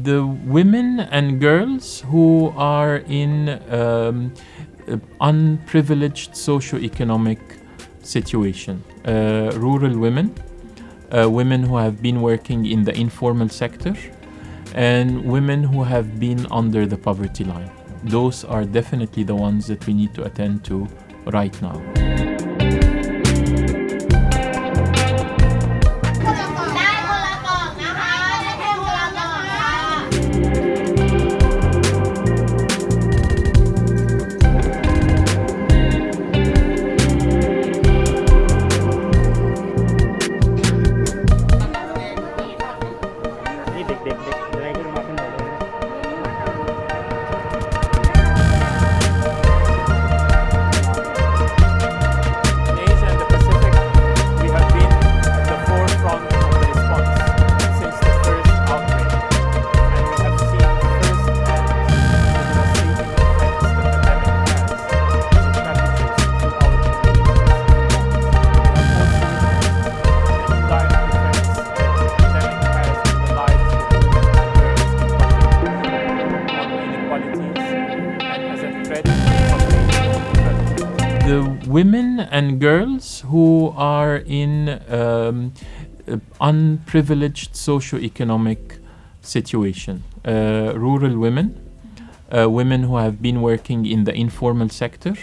The women and girls who are in unprivileged socioeconomic situation, rural women, women who have been working in the informal sector, and women who have been under the poverty line. Those are definitely the ones that we need to attend to right now. The women and girls who are in unprivileged socioeconomic situation, rural women, women who have been working in the informal sector,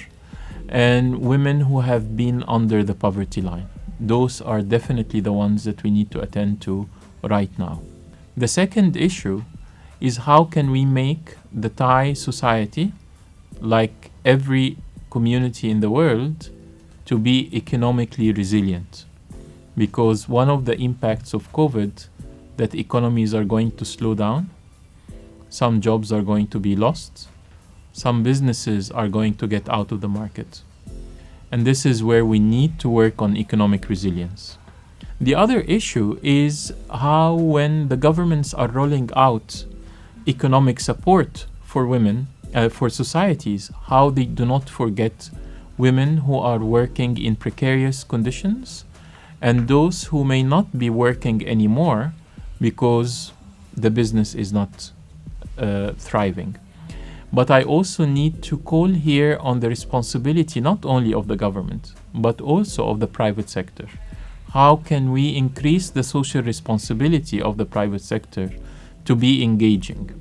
and women who have been under the poverty line. Those are definitely the ones that we need to attend to right now. The second issue is how can we make the Thai society, like every community in the world, to be economically resilient, because one of the impacts of COVID that economies are going to slow down, some jobs are going to be lost, some businesses are going to get out of the market, and this is where we need to work on economic resilience. The other issue is how, when the governments are rolling out economic support for women, for societies, how they do not forget women who are working in precarious conditions and those who may not be working anymore because the business is not thriving. But I also need to call here on the responsibility not only of the government, but also of the private sector. How can we increase the social responsibility of the private sector to be engaging?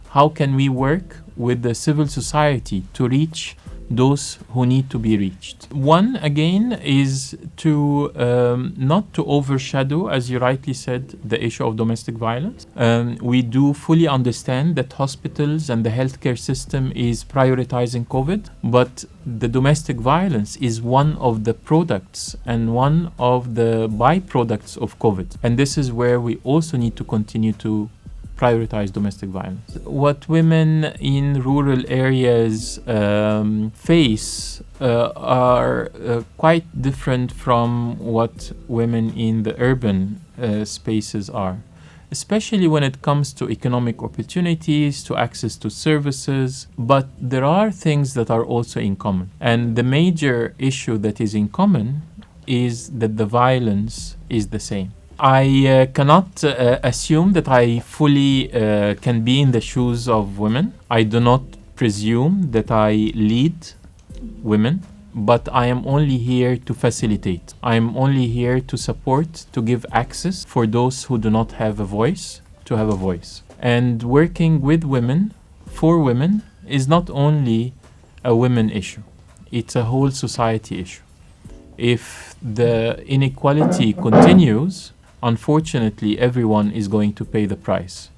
How can we work with the civil society to reach those who need to be reached? One, again, is to not to overshadow, as you rightly said, the issue of domestic violence. We do fully understand that hospitals and the healthcare system is prioritizing COVID, but the domestic violence is one of the products and one of the byproducts of COVID. And this is where we also need to continue to prioritize domestic violence. What women in rural areas face are quite different from what women in the urban spaces are, especially when it comes to economic opportunities, to access to services. But there are things that are also in common. And the major issue that is in common is that the violence is the same. I cannot assume that I fully can be in the shoes of women. I do not presume that I lead women, but I am only here to facilitate. I am only here to support, to give access for those who do not have a voice, to have a voice. And working with women, for women, is not only a women issue. It's a whole society issue. If the inequality continues, unfortunately, everyone is going to pay the price.